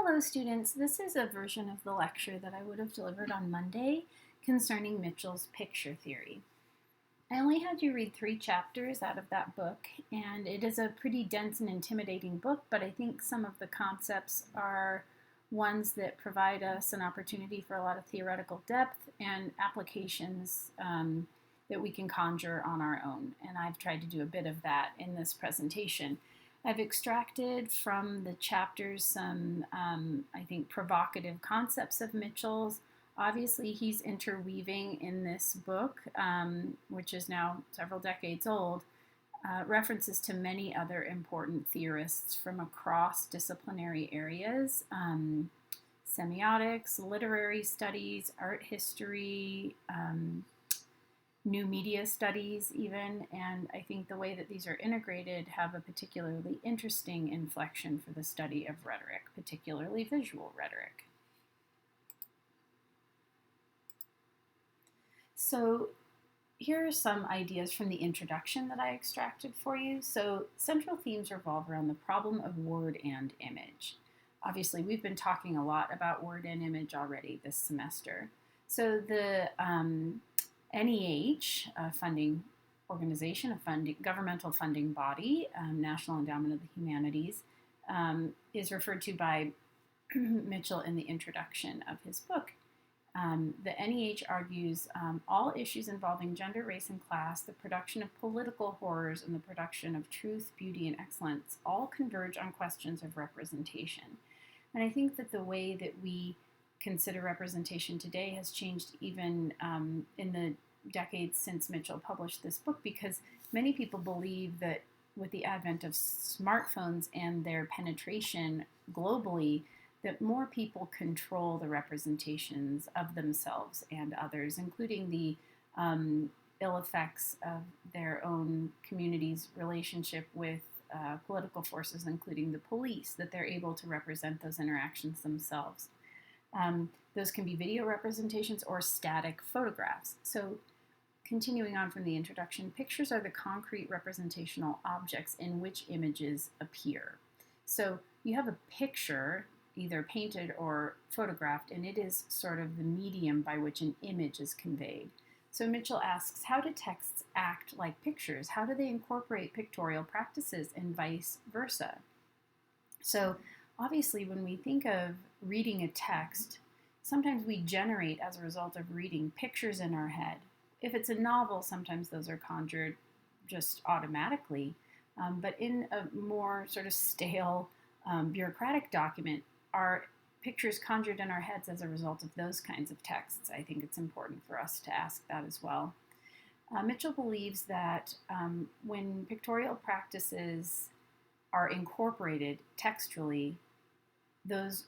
Hello students, this is a version of the lecture that I would have delivered on Monday concerning Mitchell's picture theory. I only had you read 3 chapters out of that book, and it is a pretty dense and intimidating book, but I think some of the concepts are ones that provide us an opportunity for a lot of theoretical depth and applications that we can conjure on our own, and I've tried to do a bit of that in this presentation. I've extracted from the chapters some, I think, provocative concepts of Mitchell's. Obviously, he's interweaving in this book, which is now several decades old, references to many other important theorists from across disciplinary areas, semiotics, literary studies, art history, new media studies even, and I think the way that these are integrated have a particularly interesting inflection for the study of rhetoric, particularly visual rhetoric. So here are some ideas from the introduction that I extracted for you. So central themes revolve around the problem of word and image. Obviously, we've been talking a lot about word and image already this semester. So the NEH, a funding organization, a governmental funding body, National Endowment of the Humanities, is referred to by Mitchell in the introduction of his book. The NEH argues all issues involving gender, race, and class, the production of political horrors, and the production of truth, beauty, and excellence all converge on questions of representation. And I think that the way that we consider representation today has changed even in the decades since Mitchell published this book, because many people believe that with the advent of smartphones and their penetration globally, that more people control the representations of themselves and others, including the ill effects of their own community's relationship with political forces, including the police, that they're able to represent those interactions themselves. Those can be video representations or static photographs. So continuing on from the introduction, pictures are the concrete representational objects in which images appear. So you have a picture, either painted or photographed, and it is sort of the medium by which an image is conveyed. So Mitchell asks, how do texts act like pictures? How do they incorporate pictorial practices and vice versa? So obviously, when we think of reading a text, sometimes we generate, as a result of reading, pictures in our head. If it's a novel, sometimes those are conjured just automatically. But in a more sort of stale, bureaucratic document, are pictures conjured in our heads as a result of those kinds of texts? I think it's important for us to ask that as well. Mitchell believes that when pictorial practices are incorporated textually, those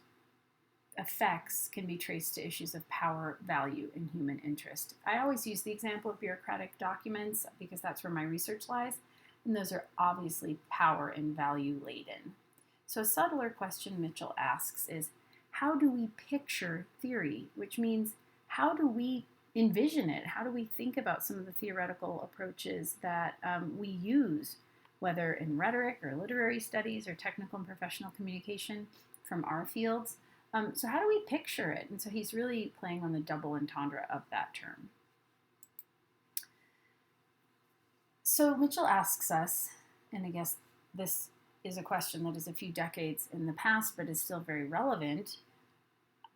effects can be traced to issues of power, value, and human interest. I always use the example of bureaucratic documents because that's where my research lies, and those are obviously power and value laden. So a subtler question Mitchell asks is, how do we picture theory? Which means, how do we envision it? How do we think about some of the theoretical approaches that we use, whether in rhetoric or literary studies or technical and professional communication from our fields? So how do we picture it? And so he's really playing on the double entendre of that term. So Mitchell asks us, and I guess this is a question that is a few decades in the past but is still very relevant,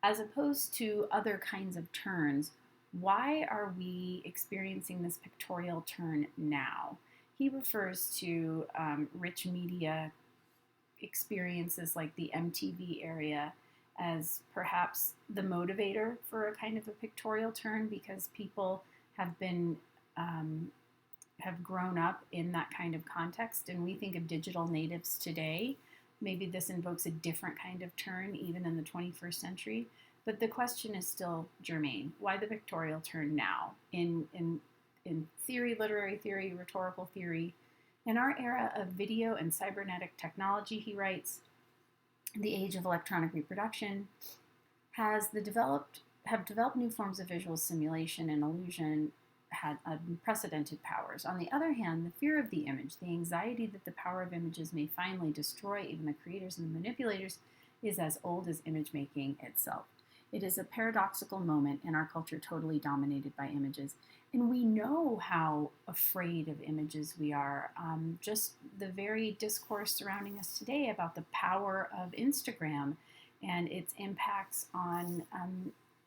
as opposed to other kinds of turns, why are we experiencing this pictorial turn now? He refers to rich media experiences like the MTV era as perhaps the motivator for a kind of a pictorial turn, because people have been have grown up in that kind of context, and we think of digital natives today. Maybe this invokes a different kind of turn even in the 21st century, but the question is still germane. Why the pictorial turn now in theory, literary theory, rhetorical theory? In our era of video and cybernetic technology, he writes, the age of electronic reproduction have developed new forms of visual simulation and illusion had unprecedented powers. On the other hand, the fear of the image, the anxiety that the power of images may finally destroy even the creators and the manipulators, is as old as image making itself. It is a paradoxical moment in our culture totally dominated by images. And we know how afraid of images we are. Just the very discourse surrounding us today about the power of Instagram and its impacts on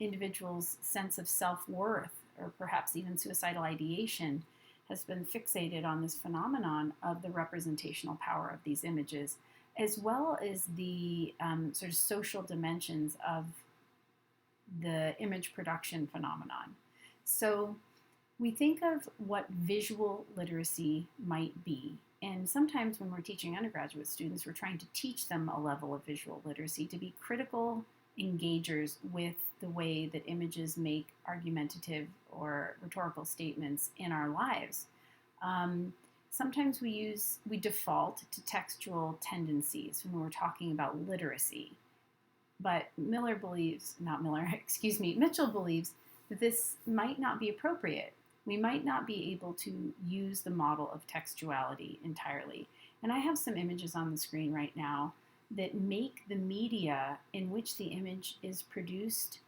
individuals' sense of self-worth, or perhaps even suicidal ideation, has been fixated on this phenomenon of the representational power of these images, as well as the sort of social dimensions of the image production phenomenon. So we think of what visual literacy might be. And sometimes when we're teaching undergraduate students, we're trying to teach them a level of visual literacy, to be critical engagers with the way that images make argumentative or rhetorical statements in our lives. Sometimes we default to textual tendencies when we're talking about literacy. But Mitchell believes that this might not be appropriate. We might not be able to use the model of textuality entirely. And I have some images on the screen right now that make the media in which the image is produced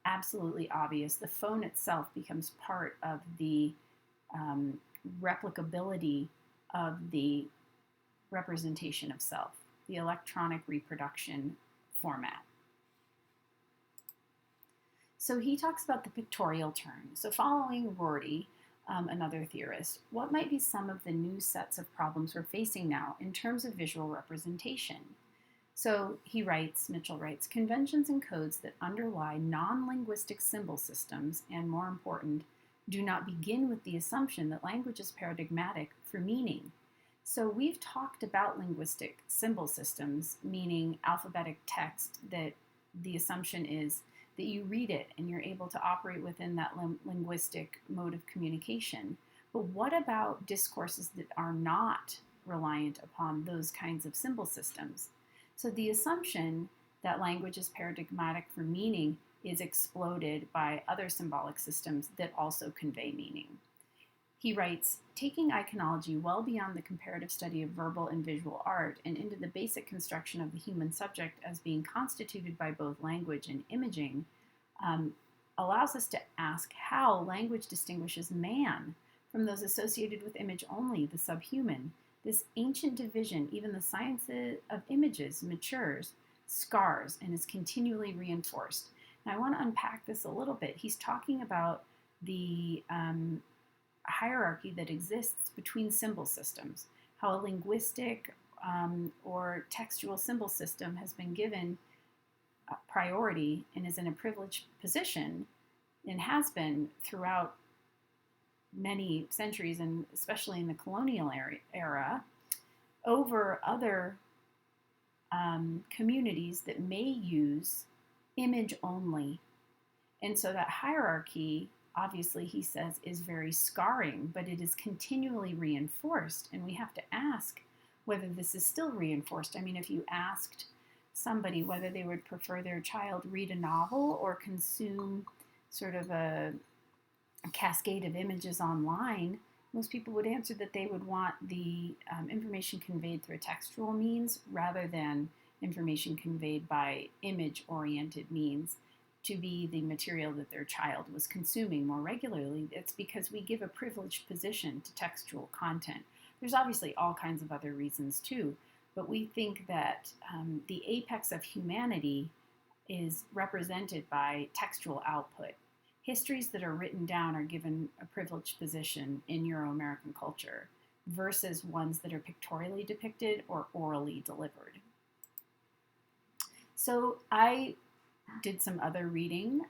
absolutely obvious. The phone itself becomes part of the replicability of the representation of self, the electronic reproduction format. So he talks about the pictorial turn. So following Rorty, another theorist, what might be some of the new sets of problems we're facing now in terms of visual representation? So Mitchell writes, conventions and codes that underlie non-linguistic symbol systems, and more important, do not begin with the assumption that language is paradigmatic for meaning. So we've talked about linguistic symbol systems, meaning alphabetic text, that the assumption is that you read it and you're able to operate within that linguistic mode of communication. But what about discourses that are not reliant upon those kinds of symbol systems? So the assumption that language is paradigmatic for meaning is exploded by other symbolic systems that also convey meaning. He writes, taking iconology well beyond the comparative study of verbal and visual art and into the basic construction of the human subject as being constituted by both language and imaging allows us to ask how language distinguishes man from those associated with image only, the subhuman. This ancient division, even the science of images, matures, scars, and is continually reinforced. Now I want to unpack this a little bit. He's talking about the hierarchy that exists between symbol systems, how a linguistic or textual symbol system has been given priority and is in a privileged position, and has been throughout many centuries, and especially in the colonial era, over other communities that may use image only. And so that hierarchy, obviously, he says, is very scarring, but it is continually reinforced. And we have to ask whether this is still reinforced. I mean, if you asked somebody whether they would prefer their child read a novel or consume sort of a cascade of images online, most people would answer that they would want the information conveyed through a textual means rather than information conveyed by image-oriented means to be the material that their child was consuming more regularly. It's because we give a privileged position to textual content. There's obviously all kinds of other reasons too, but we think that the apex of humanity is represented by textual output. Histories that are written down are given a privileged position in Euro-American culture versus ones that are pictorially depicted or orally delivered. So I did some other reading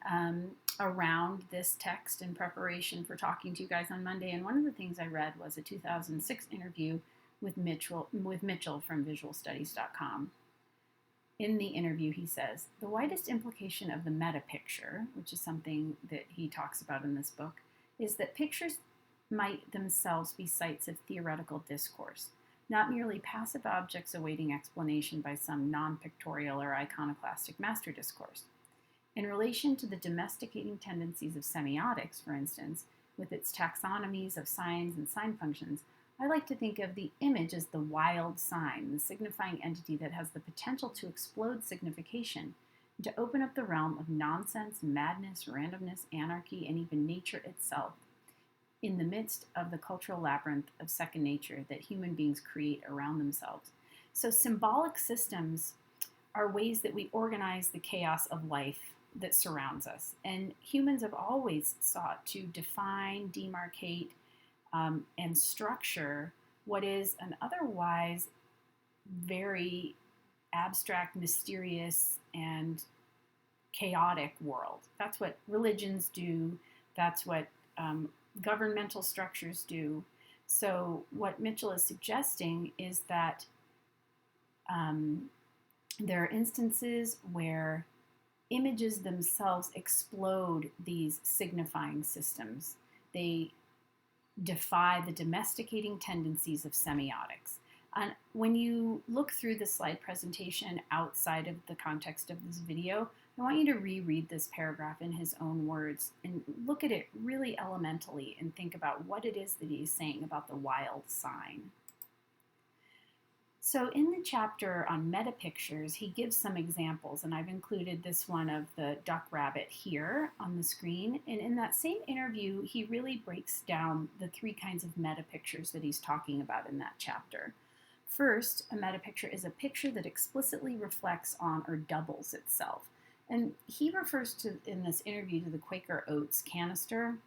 around this text in preparation for talking to you guys on Monday, and one of the things I read was a 2006 interview with Mitchell from visualstudies.com. In the interview, he says, the widest implication of the meta picture, which is something that he talks about in this book, is that pictures might themselves be sites of theoretical discourse, not merely passive objects awaiting explanation by some non-pictorial or iconoclastic master discourse. In relation to the domesticating tendencies of semiotics, for instance, with its taxonomies of signs and sign functions, I like to think of the image as the wild sign, the signifying entity that has the potential to explode signification and to open up the realm of nonsense, madness, randomness, anarchy, and even nature itself in the midst of the cultural labyrinth of second nature that human beings create around themselves. So symbolic systems are ways that we organize the chaos of life that surrounds us. And humans have always sought to define, demarcate, and structure what is an otherwise very abstract, mysterious, and chaotic world. That's what religions do. That's what governmental structures do. So what Mitchell is suggesting is that there are instances where images themselves explode these signifying systems. They defy the domesticating tendencies of semiotics. And when you look through the slide presentation outside of the context of this video, I want you to reread this paragraph in his own words and look at it really elementally and think about what it is that he's saying about the wild sign. So in the chapter on metapictures, he gives some examples, and I've included this one of the duck rabbit here on the screen. And in that same interview, he really breaks down the three kinds of metapictures that he's talking about in that chapter. First, a metapicture is a picture that explicitly reflects on or doubles itself. And he refers to, in this interview, to the Quaker Oats canister.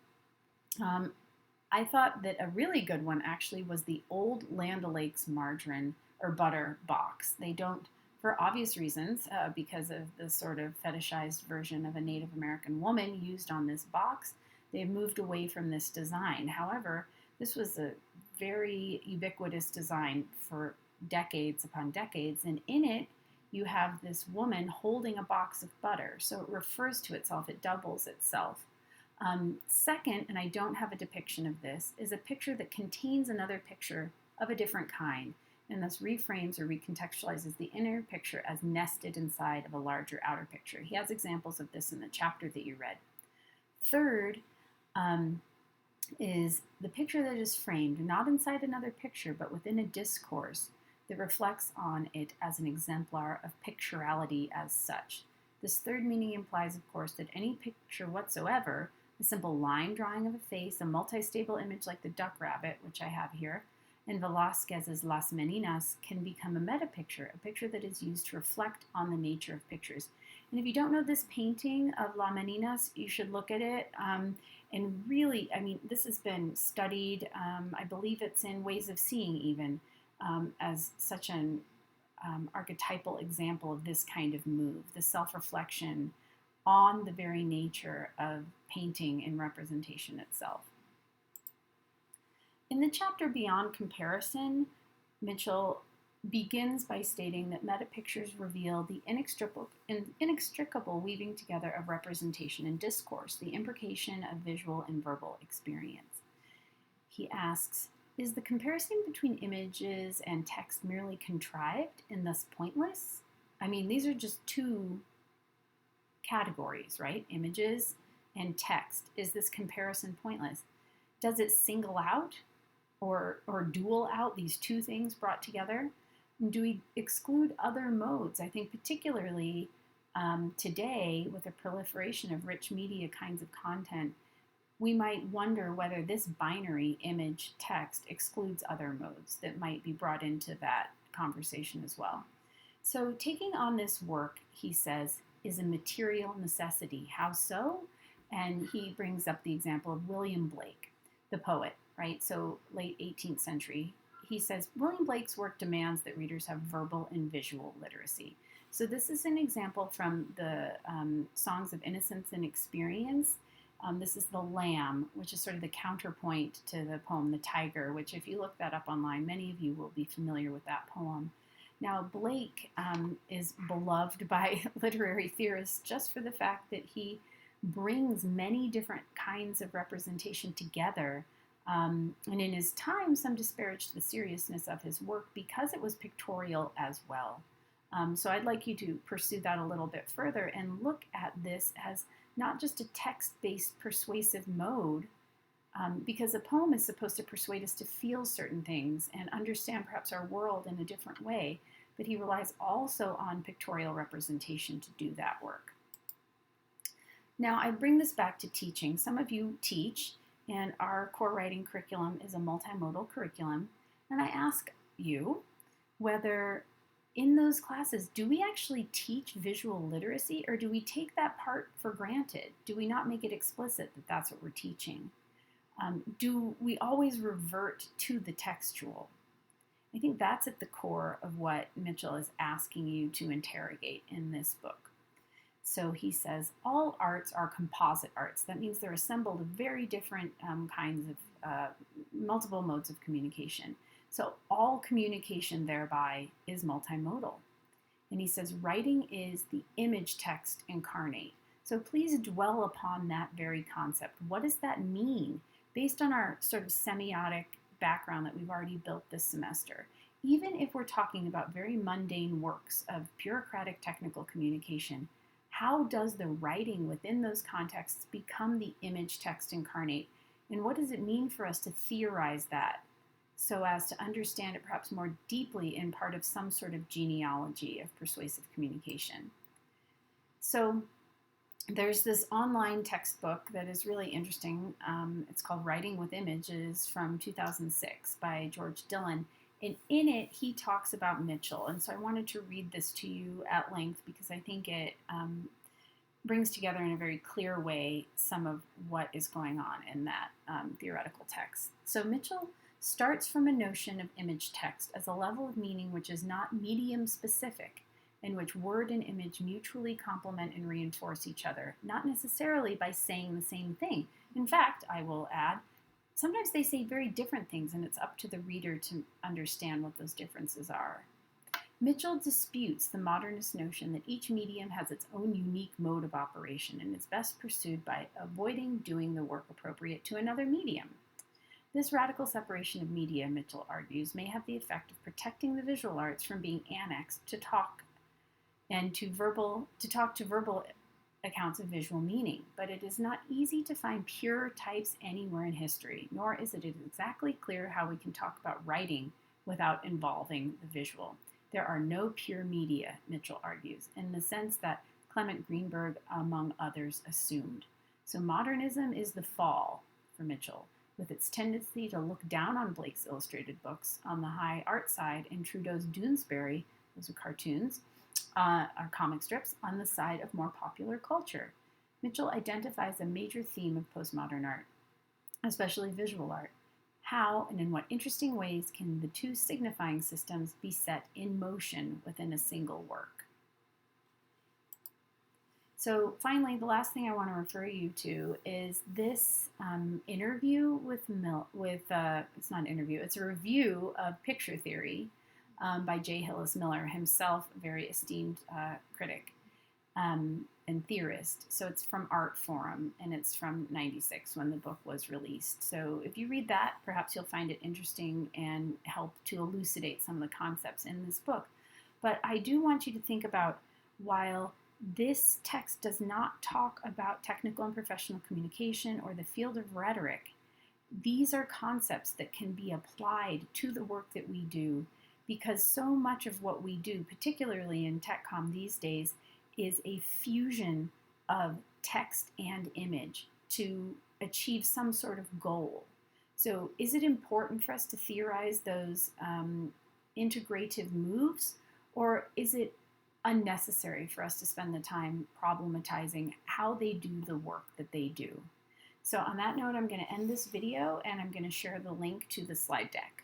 I thought that a really good one actually was the old Land O'Lakes margarine or butter box. They don't, for obvious reasons, because of the sort of fetishized version of a Native American woman used on this box, they've moved away from this design. However, this was a very ubiquitous design for decades upon decades, and in it you have this woman holding a box of butter, so it refers to itself, it doubles itself. Second, and I don't have a depiction of this, is a picture that contains another picture of a different kind, and thus reframes or recontextualizes the inner picture as nested inside of a larger outer picture. He has examples of this in the chapter that you read. Third, is the picture that is framed not inside another picture, but within a discourse that reflects on it as an exemplar of picturality as such. This third meaning implies, of course, that any picture whatsoever, a simple line drawing of a face, a multi-stable image like the duck rabbit, which I have here, and Velázquez's Las Meninas, can become a metapicture, a picture that is used to reflect on the nature of pictures. And if you don't know this painting of Las Meninas, you should look at it. And really, I mean, this has been studied, I believe it's in Ways of Seeing even, as such an archetypal example of this kind of move, the self-reflection on the very nature of painting and representation itself. In the chapter Beyond Comparison, Mitchell begins by stating that metapictures reveal the inextricable weaving together of representation and discourse, the imbrication of visual and verbal experience. He asks, is the comparison between images and text merely contrived and thus pointless? I mean, these are just two categories, right? Images and text. Is this comparison pointless? Does it single out or dual out these two things brought together? Do we exclude other modes? I think particularly today, with the proliferation of rich media kinds of content, we might wonder whether this binary image text excludes other modes that might be brought into that conversation as well. So taking on this work, he says, is a material necessity. How so? And he brings up the example of William Blake, the poet, right? So late 18th century. He says, William Blake's work demands that readers have verbal and visual literacy. So this is an example from the Songs of Innocence and Experience. This is The Lamb, which is sort of the counterpoint to the poem The Tiger, which if you look that up online, many of you will be familiar with that poem. Now, Blake is beloved by literary theorists just for the fact that he brings many different kinds of representation together. And in his time, some disparaged the seriousness of his work because it was pictorial as well. So I'd like you to pursue that a little bit further and look at this as not just a text-based persuasive mode, because a poem is supposed to persuade us to feel certain things and understand perhaps our world in a different way, but he relies also on pictorial representation to do that work. Now, I bring this back to teaching. Some of you teach, and our core writing curriculum is a multimodal curriculum, and I ask you whether in those classes, do we actually teach visual literacy, or do we take that part for granted? Do we not make it explicit that that's what we're teaching? Do we always revert to the textual? I think that's at the core of what Mitchell is asking you to interrogate in this book. So he says, all arts are composite arts. That means they're assembled of very different kinds of multiple modes of communication. So all communication thereby is multimodal. And he says, writing is the image text incarnate. So please dwell upon that very concept. What does that mean based on our sort of semiotic background that we've already built this semester? Even if we're talking about very mundane works of bureaucratic technical communication, how does the writing within those contexts become the image text incarnate? And what does it mean for us to theorize that so as to understand it perhaps more deeply in part of some sort of genealogy of persuasive communication? So there's this online textbook that is really interesting. It's called Writing with Images from 2006 by George Dillon. And in it, he talks about Mitchell. And so I wanted to read this to you at length because I think it brings together in a very clear way some of what is going on in that theoretical text. So Mitchell starts from a notion of image text as a level of meaning which is not medium specific, in which word and image mutually complement and reinforce each other, not necessarily by saying the same thing. In fact, I will add, sometimes they say very different things, and it's up to the reader to understand what those differences are. Mitchell disputes the modernist notion that each medium has its own unique mode of operation and is best pursued by avoiding doing the work appropriate to another medium. This radical separation of media, Mitchell argues, may have the effect of protecting the visual arts from being annexed to talk to verbal accounts of visual meaning, but it is not easy to find pure types anywhere in history, nor is it exactly clear how we can talk about writing without involving the visual. There are no pure media, Mitchell argues, in the sense that Clement Greenberg, among others, assumed. So modernism is the fall for Mitchell, with its tendency to look down on Blake's illustrated books on the high art side and Trudeau's Doonesbury, those are cartoons, are comic strips, on the side of more popular culture. Mitchell identifies a major theme of postmodern art, especially visual art. How and in what interesting ways can the two signifying systems be set in motion within a single work? So finally, the last thing I want to refer you to is this interview with it's not an interview, it's a review of Picture Theory by J. Hillis Miller, himself a very esteemed critic and theorist. So it's from Art Forum, and it's from '96 when the book was released. So if you read that, perhaps you'll find it interesting and help to elucidate some of the concepts in this book. But I do want you to think about, while this text does not talk about technical and professional communication or the field of rhetoric, these are concepts that can be applied to the work that we do, because so much of what we do, particularly in TechCom these days, is a fusion of text and image to achieve some sort of goal. So is it important for us to theorize those integrative moves, or is it unnecessary for us to spend the time problematizing how they do the work that they do? So on that note, I'm going to end this video, and I'm going to share the link to the slide deck.